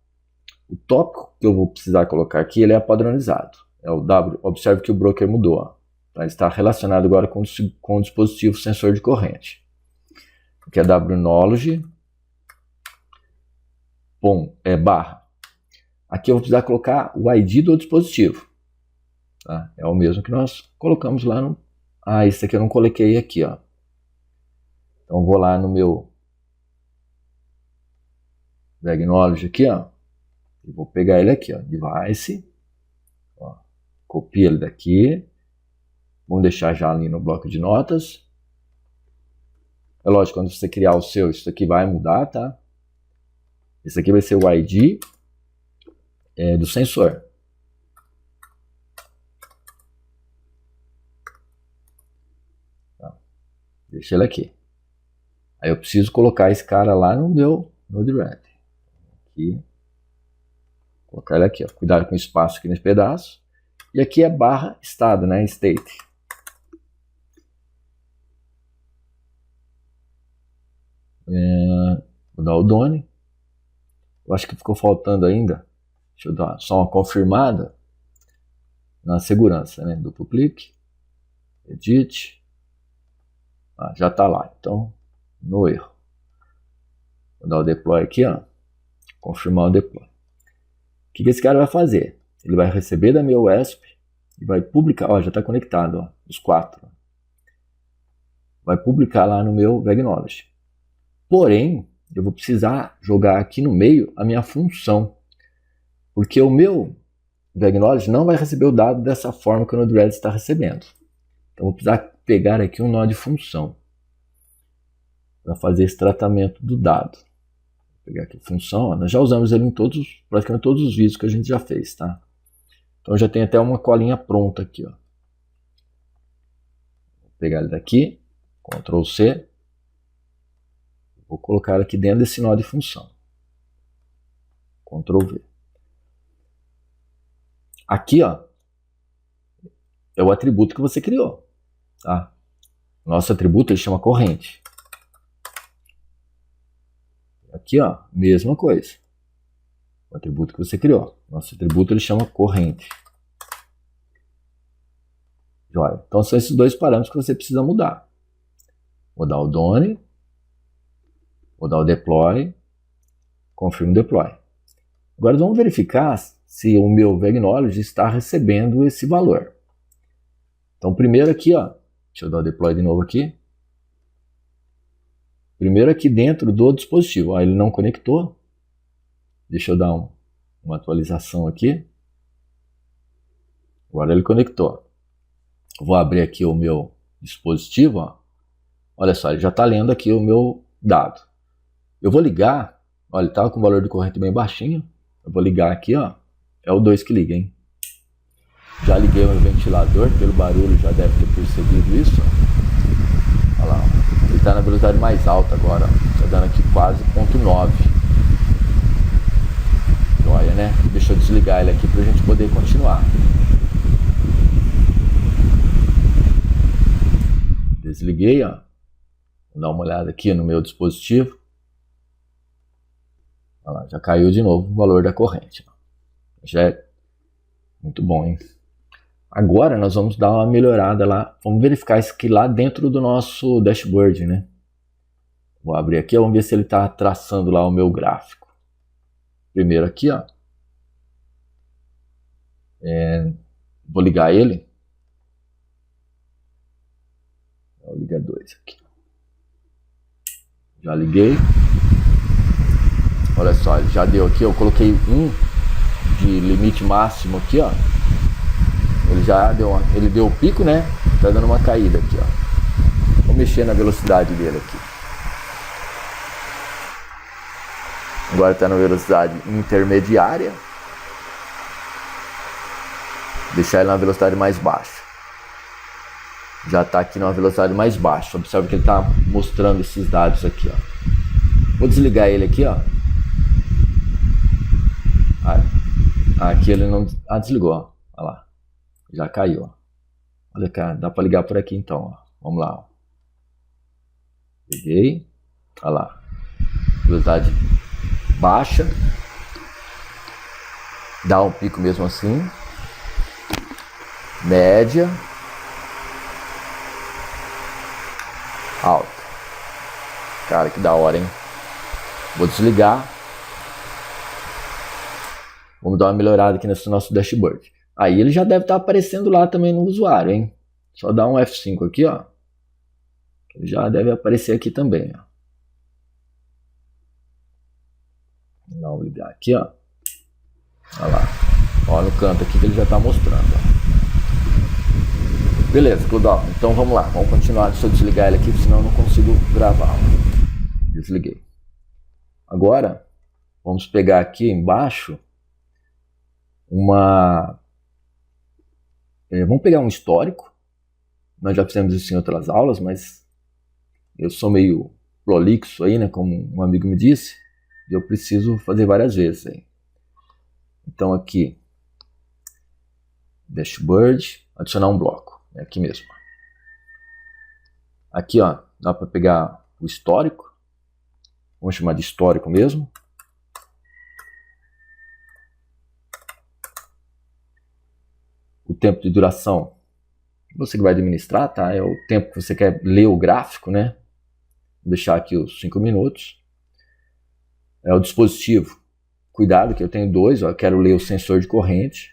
O tópico que eu vou precisar colocar aqui, ele é padronizado. É o W. Observe que o broker mudou, ó. Ele está relacionado agora com o dispositivo sensor de corrente. Aqui é wknowledge barra. Aqui eu vou precisar colocar o ID do dispositivo. Tá? É o mesmo que nós colocamos lá no... Ah, esse aqui eu não coloquei aqui, ó. Então vou lá no meu VegKnowledge aqui, ó. E vou pegar ele aqui, ó. Device. Ó. Copia ele daqui. Vamos deixar já ali no bloco de notas. É lógico, quando você criar o seu, isso aqui vai mudar, tá? Esse aqui vai ser o ID do sensor. Tá. Deixa ele aqui. Aí eu preciso colocar esse cara lá no meu Node-RED. Aqui. Colocar ele aqui, ó. Cuidado com o espaço aqui nesse pedaço. E aqui é barra estado, né? State. Vou dar o Done. Eu acho que ficou faltando ainda. Deixa eu dar só uma confirmada na segurança, né? Duplo clique. Edit. Já está lá. Então, no erro. Vou dar o deploy aqui, ó. Confirmar o deploy. O que esse cara vai fazer? Ele vai receber da minha WESP e vai publicar. Ó, já está conectado, ó, os 4. Vai publicar lá no meu VegKnowledge. Porém, eu vou precisar jogar aqui no meio a minha função. Porque o meu VegKnowledge não vai receber o dado dessa forma que o Node-RED está recebendo. Então, eu vou precisar pegar aqui um nó de função para fazer esse tratamento do dado. Vou pegar aqui a função, ó, nós já usamos ele em praticamente todos os vídeos que a gente já fez, tá? Então, já tem até uma colinha pronta aqui, ó. Vou pegar ele daqui, Ctrl C. Vou colocar ele aqui dentro desse nó de função. Ctrl V. Aqui, ó, é o atributo que você criou, tá? Nosso atributo ele chama corrente. Aqui, ó, mesma coisa. O atributo que você criou. Nosso atributo ele chama corrente. Joia. Então são esses dois parâmetros que você precisa mudar. Vou dar o Done. Vou dar o Deploy. Confirmo Deploy. Agora vamos verificar se o meu VegKnowledge está recebendo esse valor. Então primeiro aqui, ó. Deixa eu dar o Deploy de novo aqui. Primeiro aqui dentro do dispositivo. Ó, ele não conectou. Deixa eu dar uma atualização aqui. Agora ele conectou. Vou abrir aqui o meu dispositivo. Ó. Olha só, ele já está lendo aqui o meu dado. Eu vou ligar. Olha, ele estava com o valor de corrente bem baixinho. Eu vou ligar aqui, ó. É o 2 que liga, hein? Já liguei o meu ventilador. Pelo barulho já deve ter percebido isso. Ó. Olha lá, ó. Ele está na velocidade mais alta agora. Está dando aqui quase 0,9. Joia, né? Deixa eu desligar ele aqui para a gente poder continuar. Desliguei, ó. Vou dar uma olhada aqui no meu dispositivo. Olha lá, já caiu de novo o valor da corrente. Já é muito bom, hein? Agora nós vamos dar uma melhorada lá. Vamos verificar isso aqui lá dentro do nosso dashboard, né? Vou abrir aqui, vamos ver se ele está traçando lá o meu gráfico. Primeiro aqui, ó. Vou ligar ele. Vou ligar 2 aqui. Já liguei. Olha só, ele já deu aqui, eu coloquei 1 de limite máximo aqui, ó. Ele já deu, ele deu o pico, né? Tá dando uma caída aqui, ó. Vou mexer na velocidade dele aqui. Agora está na velocidade intermediária. Deixar ele na velocidade mais baixa. Já está aqui na velocidade mais baixa. Observe que ele está mostrando esses dados aqui, ó. Vou desligar ele aqui, ó. Aqui ele não... desligou, ó. Olha lá. Já caiu, ó. Olha, cara, dá para ligar por aqui então, ó. Vamos lá, ó. Liguei. Olha lá. Velocidade baixa. Dá um pico mesmo assim. Média. Alta. Cara, que da hora, hein? Vou desligar. Vamos dar uma melhorada aqui nesse nosso dashboard. Aí ele já deve estar aparecendo lá também no usuário, hein? Só dá um F5 aqui, ó. Ele já deve aparecer aqui também, ó. Vamos ligar aqui, ó. Olha lá. Olha no canto aqui que ele já está mostrando, ó. Beleza, Clodal. Então vamos lá. Vamos continuar. Deixa eu desligar ele aqui, senão eu não consigo gravar. Desliguei. Agora, vamos pegar aqui embaixo vamos pegar um histórico. Nós já fizemos isso em outras aulas, mas eu sou meio prolixo aí, né, como um amigo me disse, e eu preciso fazer várias vezes aí. Então aqui, dashboard, adicionar um bloco, é aqui mesmo. Aqui, ó, dá para pegar o histórico, vamos chamar de histórico mesmo. O tempo de duração, você que vai administrar, tá? É o tempo que você quer ler o gráfico, né? Vou deixar aqui os 5 minutos. É o dispositivo. Cuidado que eu tenho dois, ó, eu quero ler o sensor de corrente.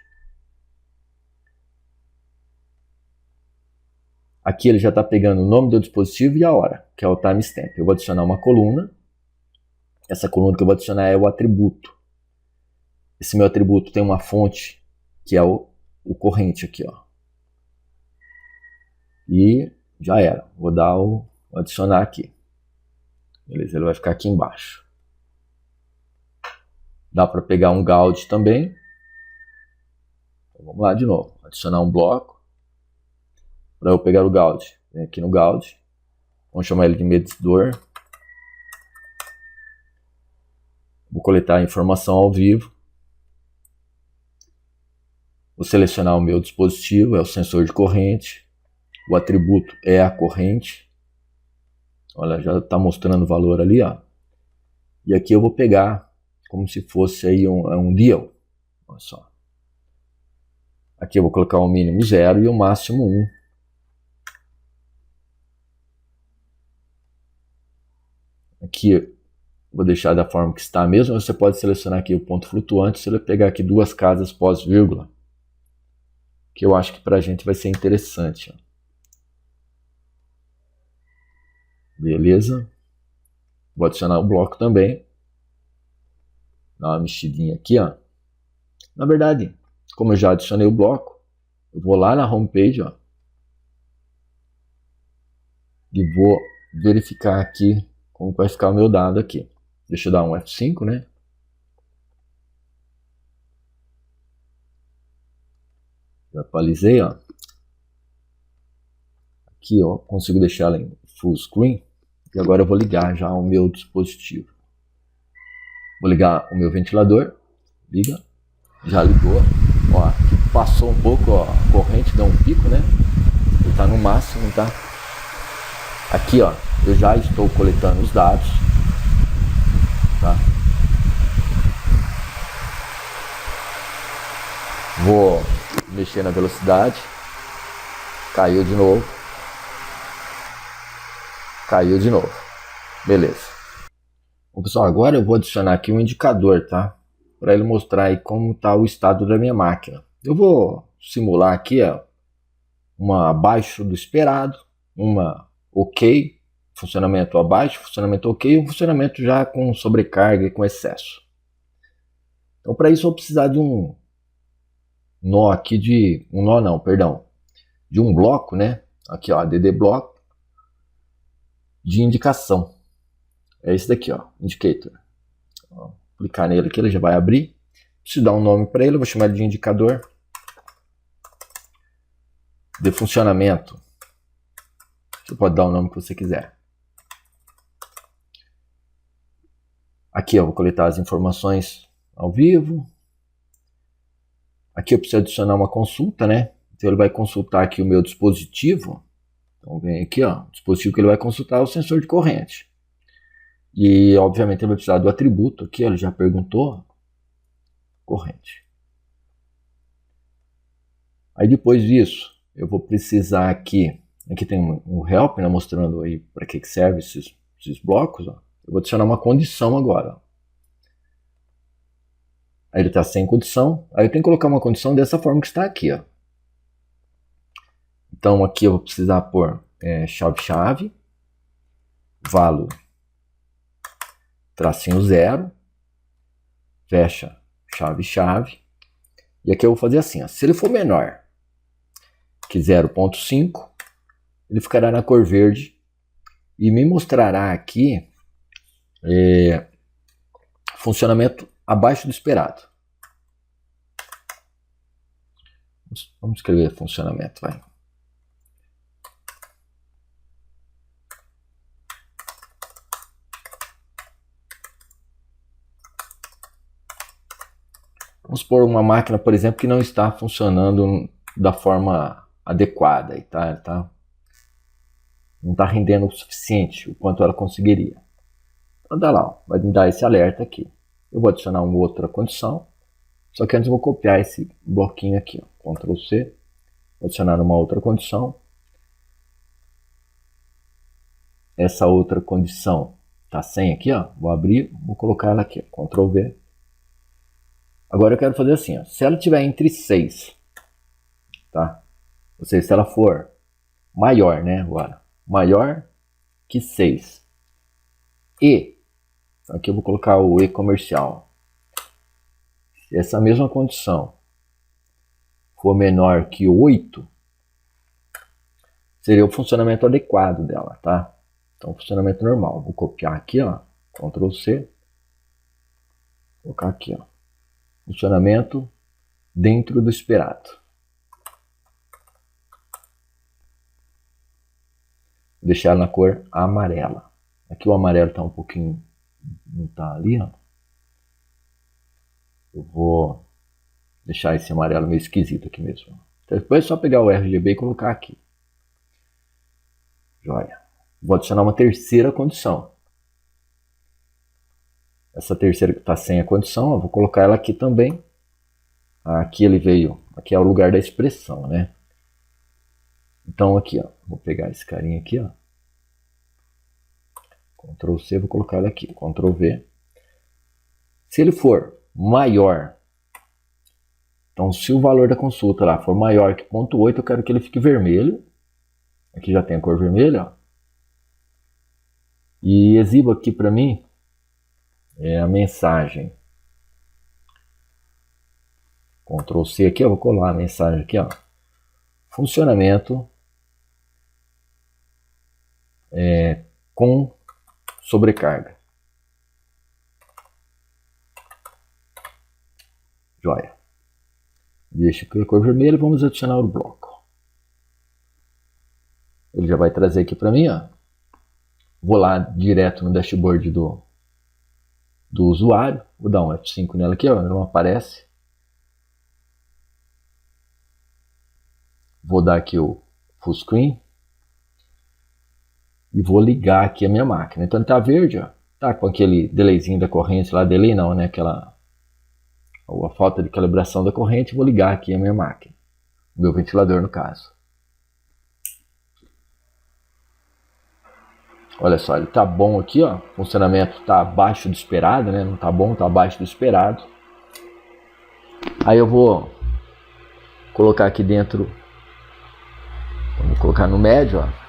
Aqui ele já está pegando o nome do dispositivo e a hora, que é o timestamp. Eu vou adicionar uma coluna. Essa coluna que eu vou adicionar é o atributo. Esse meu atributo tem uma fonte, que é o corrente aqui, ó. E já era. Vou dar vou adicionar aqui. Beleza, ele vai ficar aqui embaixo. Dá para pegar um Gaud também. Então, vamos lá de novo. Adicionar um bloco. Para eu pegar o Gaud. Vem aqui no Gaud. Vamos chamar ele de medidor. Vou coletar a informação ao vivo. Vou selecionar o meu dispositivo, é o sensor de corrente. O atributo é a corrente. Olha, já está mostrando o valor ali, ó. E aqui eu vou pegar como se fosse aí um dial. Olha só. Aqui eu vou colocar o mínimo 0 e o máximo 1. Aqui vou deixar da forma que está mesmo. Você pode selecionar aqui o ponto flutuante. Se ele pegar aqui 2 casas pós-vírgula, que eu acho que para a gente vai ser interessante. Ó. Beleza. Vou adicionar o bloco também. Dá uma mexidinha aqui, ó. Na verdade, como eu já adicionei o bloco, eu vou lá na homepage, ó, e vou verificar aqui como vai ficar o meu dado aqui. Deixa eu dar um F5, né? Já atualizei, ó. Aqui, ó, consigo deixar ela em full screen. E agora eu vou ligar já o meu dispositivo. Vou ligar o meu ventilador. Liga. Já ligou. Ó, aqui passou um pouco, ó, a corrente deu um pico, né? Ele tá no máximo, tá? Aqui, ó, eu já estou coletando os dados. Tá? Vou mexer na velocidade. Caiu de novo. Caiu de novo. Beleza. Bom, pessoal, agora eu vou adicionar aqui um indicador, tá? Para ele mostrar aí como está o estado da minha máquina. Eu vou simular aqui, ó, uma abaixo do esperado, uma ok, funcionamento abaixo, funcionamento ok, e um funcionamento já com sobrecarga e com excesso. Então, para isso eu vou precisar de um nó aqui de... um nó não, perdão. De um bloco, né? Aqui, ó, add bloco de indicação. É esse daqui, ó, indicator. Vou clicar nele aqui, ele já vai abrir. Preciso dar um nome para ele, eu vou chamar ele de indicador de funcionamento. Você pode dar o nome que você quiser. Aqui eu vou coletar as informações ao vivo. Aqui eu preciso adicionar uma consulta, né? Então ele vai consultar aqui o meu dispositivo. Então vem aqui, ó, o dispositivo que ele vai consultar é o sensor de corrente. E obviamente ele vai precisar do atributo aqui, ó, ele já perguntou. Corrente. Aí depois disso, eu vou precisar aqui tem um help, né, mostrando aí para que serve esses blocos. Ó. Eu vou adicionar uma condição agora. Ó. Aí ele está sem condição. Aí eu tenho que colocar uma condição dessa forma que está aqui. Ó. Então aqui eu vou precisar pôr chave-chave, valor, tracinho 0, fecha, chave-chave. E aqui eu vou fazer assim. Ó. Se ele for menor que 0.5, ele ficará na cor verde e me mostrará aqui funcionamento abaixo do esperado. Vamos escrever funcionamento, vai. Vamos supor uma máquina, por exemplo, que não está funcionando da forma adequada, não está rendendo o suficiente, o quanto ela conseguiria. Então dá lá, vai me dar esse alerta aqui. Eu vou adicionar uma outra condição, só que antes eu vou copiar esse bloquinho aqui, ó, Ctrl C, vou adicionar uma outra condição. Essa outra condição está sem aqui, ó, vou abrir, vou colocar ela aqui, ó, Ctrl V. Agora eu quero fazer assim, ó, se ela estiver entre 6, tá? Ou seja, se ela for maior, né, agora, maior que 6, e, aqui eu vou colocar o E comercial, se essa mesma condição for menor que 8, seria o funcionamento adequado dela, tá? Então, funcionamento normal, vou copiar aqui, ó, Ctrl C, colocar aqui, ó, funcionamento dentro do esperado. Vou deixar ela na cor amarela. Aqui o amarelo está um pouquinho, não está ali, ó. Eu vou deixar esse amarelo meio esquisito aqui mesmo. Então, depois é só pegar o RGB e colocar aqui. Joia. Vou adicionar uma terceira condição. Essa terceira que está sem a condição, eu vou colocar ela aqui também. Aqui ele veio, aqui é o lugar da expressão, né? Então aqui, ó, vou pegar esse carinha aqui, ó. Ctrl C, vou colocar ele aqui, Ctrl V. Se ele for maior, então se o valor da consulta lá for maior que 0,8, eu quero que ele fique vermelho. Aqui já tem a cor vermelha, ó. E exiba aqui para mim a mensagem. Ctrl C aqui, eu vou colar a mensagem aqui, ó. Funcionamento com sobrecarga. Joia. Deixa aqui a cor vermelha, vamos adicionar o bloco. Ele já vai trazer aqui para mim, ó. Vou lá direto no dashboard do usuário. Vou dar um F5 nela aqui, ó, não aparece. Vou dar aqui o full screen. E vou ligar aqui a minha máquina. Então ele está verde, ó. Tá com aquele delayzinho da corrente lá, delay não, né? A falta de calibração da corrente. Vou ligar aqui a minha máquina. O meu ventilador, no caso. Olha só, ele tá bom aqui, ó. O funcionamento tá abaixo do esperado, né? Não tá bom, tá abaixo do esperado. Aí eu vou colocar aqui dentro. Vamos colocar no médio, ó.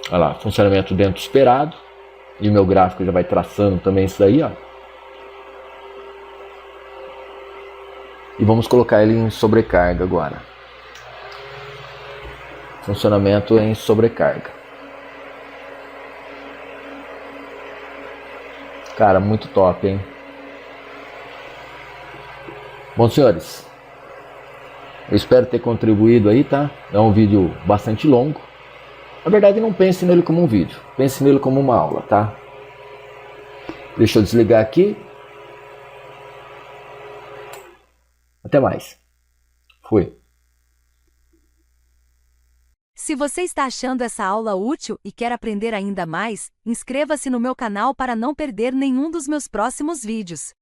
Olha lá, funcionamento dentro do esperado. E o meu gráfico já vai traçando também isso daí, ó. E vamos colocar ele em sobrecarga agora. Funcionamento em sobrecarga. Cara, muito top, hein? Bom, senhores, eu espero ter contribuído aí, tá? É um vídeo bastante longo. Na verdade, não pense nele como um vídeo. Pense nele como uma aula, tá? Deixa eu desligar aqui. Até mais. Fui. Se você está achando essa aula útil e quer aprender ainda mais, inscreva-se no meu canal para não perder nenhum dos meus próximos vídeos.